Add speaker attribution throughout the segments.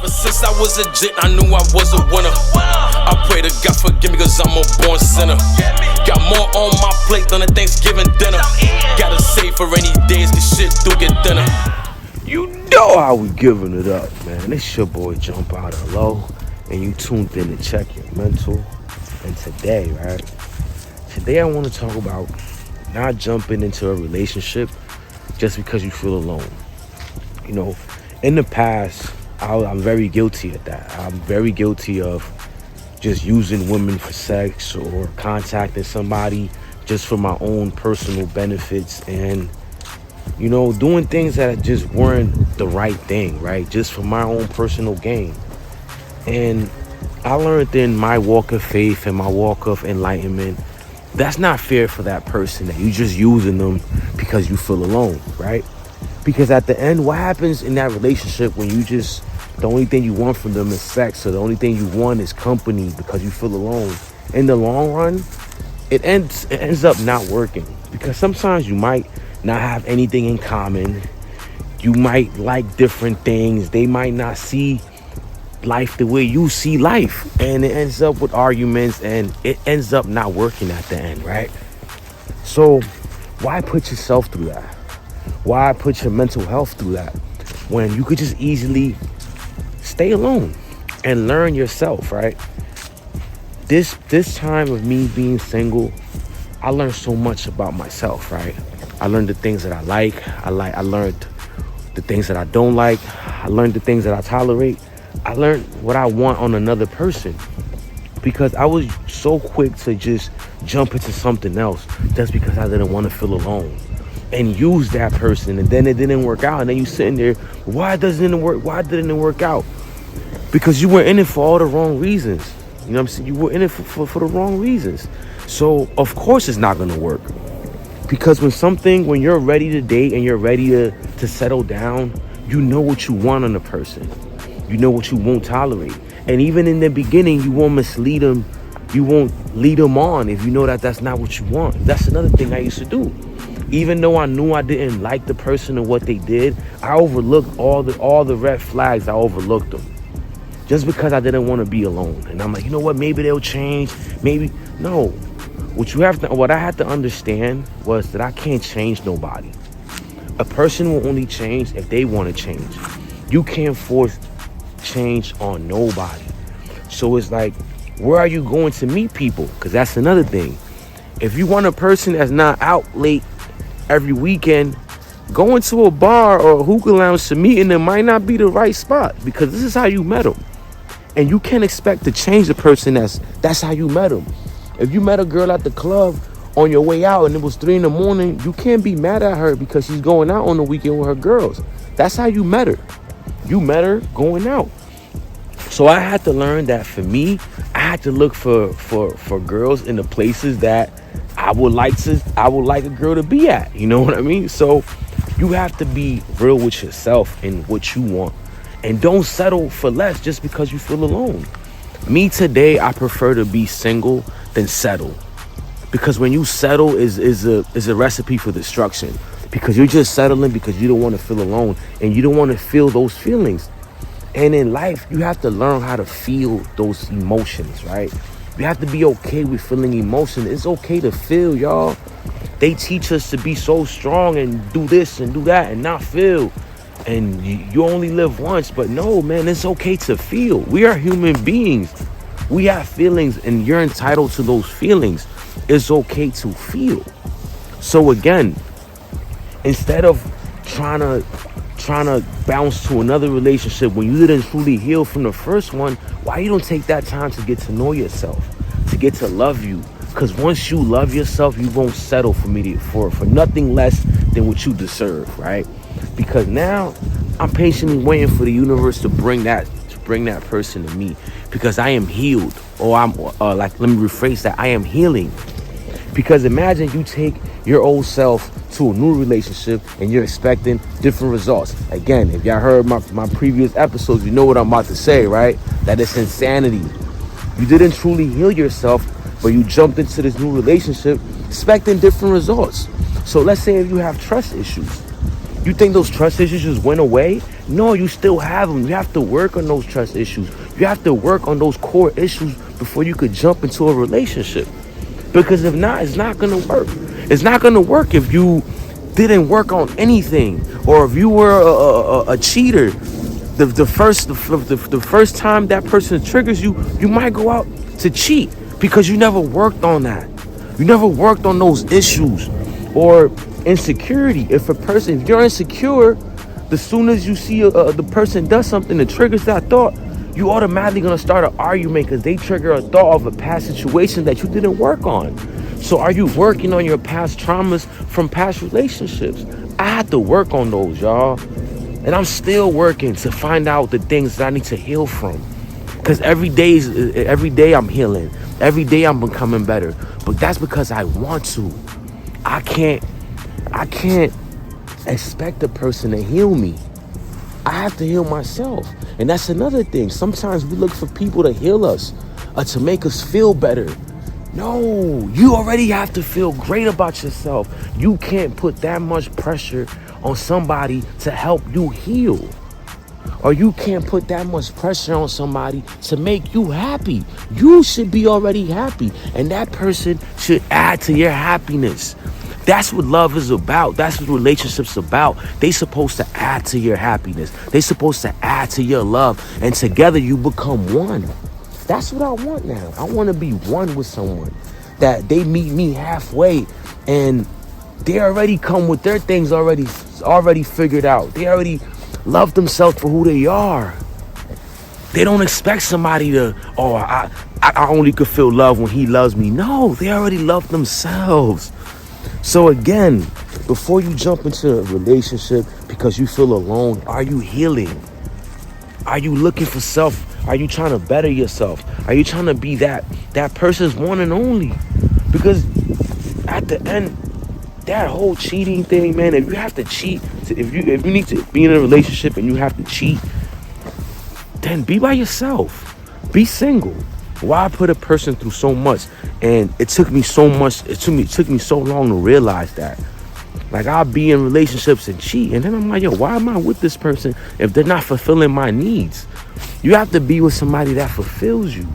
Speaker 1: Ever since I was a jit, I knew I was a winner. I pray to God forgive me cause I'm a born sinner. Got more on my plate than a Thanksgiving dinner. Gotta save for rainy days cause shit do get thinner.
Speaker 2: You know how we giving it up, man. It's your boy Jumpout L.O, and you tuned in to check your mental. And today, I want to talk about not jumping into a relationship just because you feel alone. You know, in the past, I'm very guilty of that. I'm very guilty of just using women for sex or contacting somebody just for my own personal benefits and, you know, doing things that just weren't the right thing, right? Just for my own personal gain. And I learned in my walk of faith and my walk of enlightenment, that's not fair for that person, that you just using them because you feel alone, right? Because at the end, what happens in that relationship when you just, the only thing you want from them is sex, or the only thing you want is company because you feel alone? In the long run, it ends up not working, because sometimes you might not have anything in common. You might like different things. They might not see life the way you see life, and it ends up with arguments, and it ends up not working at the end, right? So why put yourself through that? Why put your mental health through that when you could just easily stay alone and learn yourself, right? This time of me being single, I learned so much about myself, right? I learned the things that I like. I learned the things that I don't like. I learned the things that I tolerate. I learned what I want on another person, because I was so quick to just jump into something else just because I didn't want to feel alone and use that person, and then it didn't work out, and then you sitting there, why didn't it work out? Because you were in it for all the wrong reasons. You know what I'm saying? You were in it for the wrong reasons. So of course it's not going to work, because when you're ready to date and you're ready to settle down, you know what you want on a person. You know what you won't tolerate. And even in the beginning, you won't mislead them. You won't lead them on if you know that that's not what you want. That's another thing I used to do. Even though I knew I didn't like the person or what they did, I overlooked all the red flags. I overlooked them just because I didn't want to be alone. And I'm like, you know what? Maybe they'll change. Maybe no. What I had to understand was that I can't change nobody. A person will only change if they want to change. You can't force change on nobody. So it's like, where are you going to meet people? Because that's another thing. If you want a person that's not out late every weekend, going to a bar or a hookah lounge to meet them might not be the right spot, because this is how you met them. And you can't expect to change the person that's how you met them. If you met a girl at the club on your way out and it was 3 a.m, you can't be mad at her because she's going out on the weekend with her girls. That's how you met her. You met her going out. So I had to learn that for me, I had to look for girls in the places that I would like a girl to be at. You know what I mean? So you have to be real with yourself and what you want, and don't settle for less just because you feel alone. Me today, I prefer to be single than settle, because when you settle is a recipe for destruction, because you're just settling because you don't want to feel alone and you don't want to feel those feelings. And in life, you have to learn how to feel those emotions, right? You have to be okay with feeling emotion. It's okay to feel, y'all. They teach us to be so strong and do this and do that and not feel. And you only live once. But no, man, it's okay to feel. We are human beings. We have feelings, and you're entitled to those feelings. It's okay to feel. So again, instead of trying to bounce to another relationship when you didn't truly heal from the first one, why you don't take that time to get to know yourself, to get to love you? Because once you love yourself, you won't settle for nothing less than what you deserve, right? Because now I'm patiently waiting for the universe to bring that person to me, because I am healed. Or let me rephrase that, I am healing. Because imagine you take your old self to a new relationship and you're expecting different results. Again, if y'all heard my previous episodes, you know what I'm about to say, right? That it's insanity. You didn't truly heal yourself, but you jumped into this new relationship expecting different results. So let's say if you have trust issues, You think those trust issues just went away? No, you still have them. You have to work on those trust issues. You have to work on those core issues before you could jump into a relationship. Because if not, it's not gonna work. It's not gonna work if you didn't work on anything, or if you were a cheater. The first time that person triggers you, you might go out to cheat because you never worked on that. You never worked on those issues. Or insecurity. If you're insecure, as soon as you see the person does something that triggers that thought, you automatically gonna start an argument because they trigger a thought of a past situation that you didn't work on. So are you working on your past traumas from past relationships? I had to work on those, y'all. And I'm still working to find out the things that I need to heal from. Because every day I'm healing. Every day I'm becoming better. But that's because I want to. I can't expect a person to heal me. I have to heal myself. And that's another thing. Sometimes we look for people to heal us, to make us feel better. No, you already have to feel great about yourself. You can't put that much pressure on somebody to help you heal. Or you can't put that much pressure on somebody to make you happy. You should be already happy. And that person should add to your happiness. That's what love is about. That's what relationships about. They supposed to add to your happiness. They supposed to add to your love. And together you become one. That's what I want now. I want to be one with someone. That they meet me halfway and they already come with their things already figured out. They already love themselves for who they are. They don't expect somebody to, I only could feel love when he loves me. No, they already love themselves. So again, before you jump into a relationship because you feel alone, are you healing? Are you looking for self? Are you trying to better yourself? Are you trying to be that person's one and only? Because at the end, that whole cheating thing, man, if you have to cheat, if you need to be in a relationship and you have to cheat, then be by yourself. Be single. Why put a person through so much? And it took me so long to realize that. Like, I'll be in relationships and cheat, and then I'm like, yo, why am I with this person if they're not fulfilling my needs? You have to be with somebody that fulfills you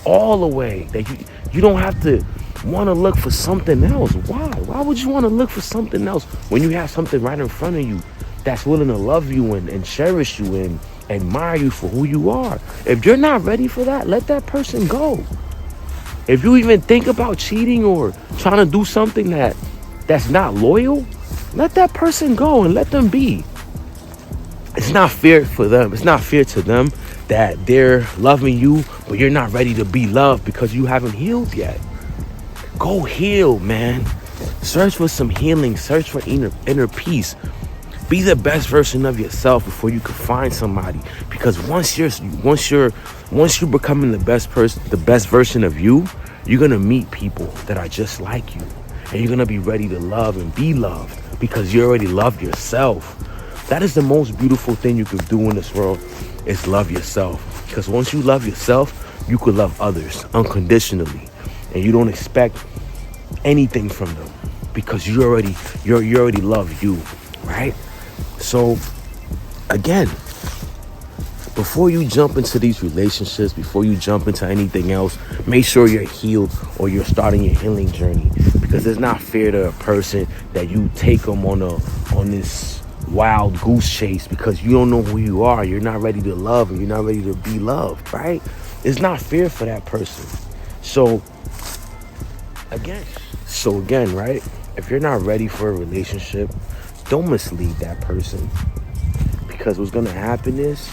Speaker 2: all the way. That you don't have to want to look for something else. Why? Why would you want to look for something else when you have something right in front of you that's willing to love you and cherish you and admire you for who you are? If you're not ready for that, let that person go. If you even think about cheating or trying to do something that's not loyal, let that person go and let them be. It's not fair for them. It's not fair to them that they're loving you, but you're not ready to be loved because you haven't healed yet. Go heal, man. Search for some healing. Search for inner peace. Be the best version of yourself before you can find somebody. Because once you're becoming the best version of you, you're gonna meet people that are just like you, and you're gonna be ready to love and be loved because you already love yourself. That is the most beautiful thing you could do in this world, is love yourself. Because once you love yourself, you could love others unconditionally, and you don't expect anything from them because you already love you, right? So again, before you jump into these relationships, before you jump into anything else, make sure you're healed or you're starting your healing journey, because it's not fair to a person that you take them on this wild goose chase because you don't know who you are. You're not ready to love and you're not ready to be loved, right? It's not fair for that person. So again, right? If you're not ready for a relationship, don't mislead that person, because what's gonna happen is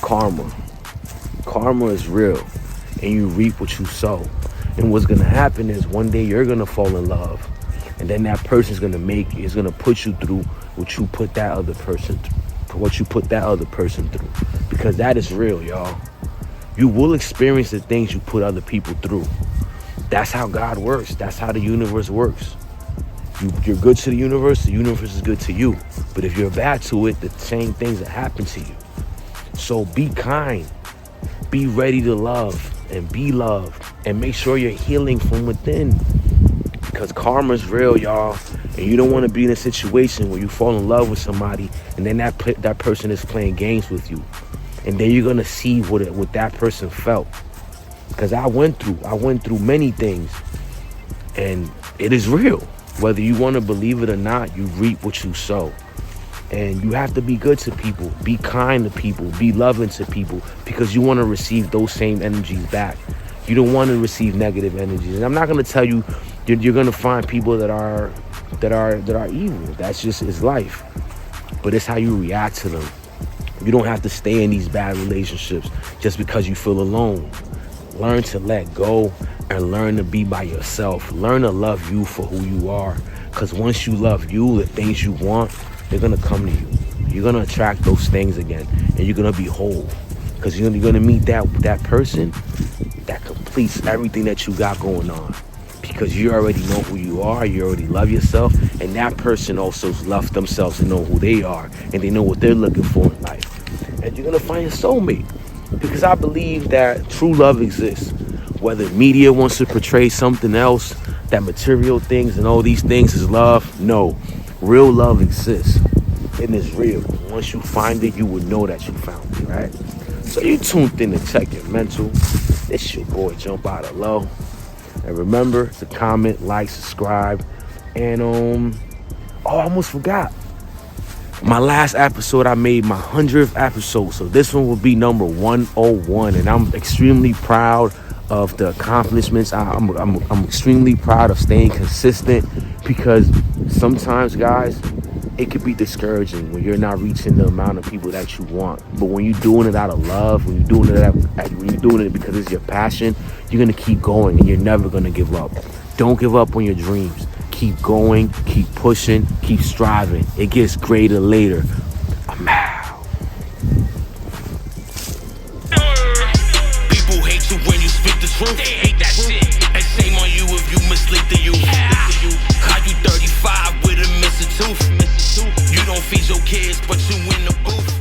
Speaker 2: karma. Karma is real, and you reap what you sow. And what's gonna happen is one day you're gonna fall in love, and then that person's gonna put you through what you put that other person through, because that is real, y'all. You will experience the things you put other people through. That's how God works. That's how the universe works. You're good to the universe is good to you. But if you're bad to it, the same things that happen to you. So be kind. Be ready to love and be loved. And make sure you're healing from within. Because karma's real, y'all. And you don't want to be in a situation where you fall in love with somebody and then that person is playing games with you. And then you're going to see what that person felt. Because I went through many things. And it is real. Whether you want to believe it or not, you reap what you sow. And you have to be good to people, be kind to people, be loving to people, because you want to receive those same energies back. You don't want to receive negative energies. And I'm not going to tell you you're going to find people that are evil. That's just is life. But it's how you react to them. You don't have to stay in these bad relationships just because you feel alone. Learn to let go and learn to be by yourself. Learn to love you for who you are. Because once you love you, the things you want, they're going to come to you. You're going to attract those things again. And you're going to be whole. Because you're going to meet that person that completes everything that you got going on. Because you already know who you are, you already love yourself, and that person also loves themselves and know who they are, and they know what they're looking for in life. And you're gonna find your soulmate. Because I believe that true love exists. Whether media wants to portray something else, that material things and all these things is love, no. Real love exists. And it's real. Once you find it, you will know that you found it, right? So you tuned in to Check Your Mental. It's your boy Jumpout L.O. And remember to comment, like, subscribe. And I almost forgot. My last episode, I made my 100th episode. So this one will be number 101. And I'm extremely proud of the accomplishments. I'm extremely proud of staying consistent, because sometimes, guys, it could be discouraging when you're not reaching the amount of people that you want. But when you're doing it out of love, when you're doing it because it's your passion, you're gonna keep going and you're never gonna give up. Don't give up on your dreams. Keep going, keep pushing, keep striving. It gets greater later. I'm out.
Speaker 1: People hate you when you speak the truth. They hate that shit. And shame on you if you mislead the youth. How you 35 with a missing tooth? You don't feed your kids, but you in the booth.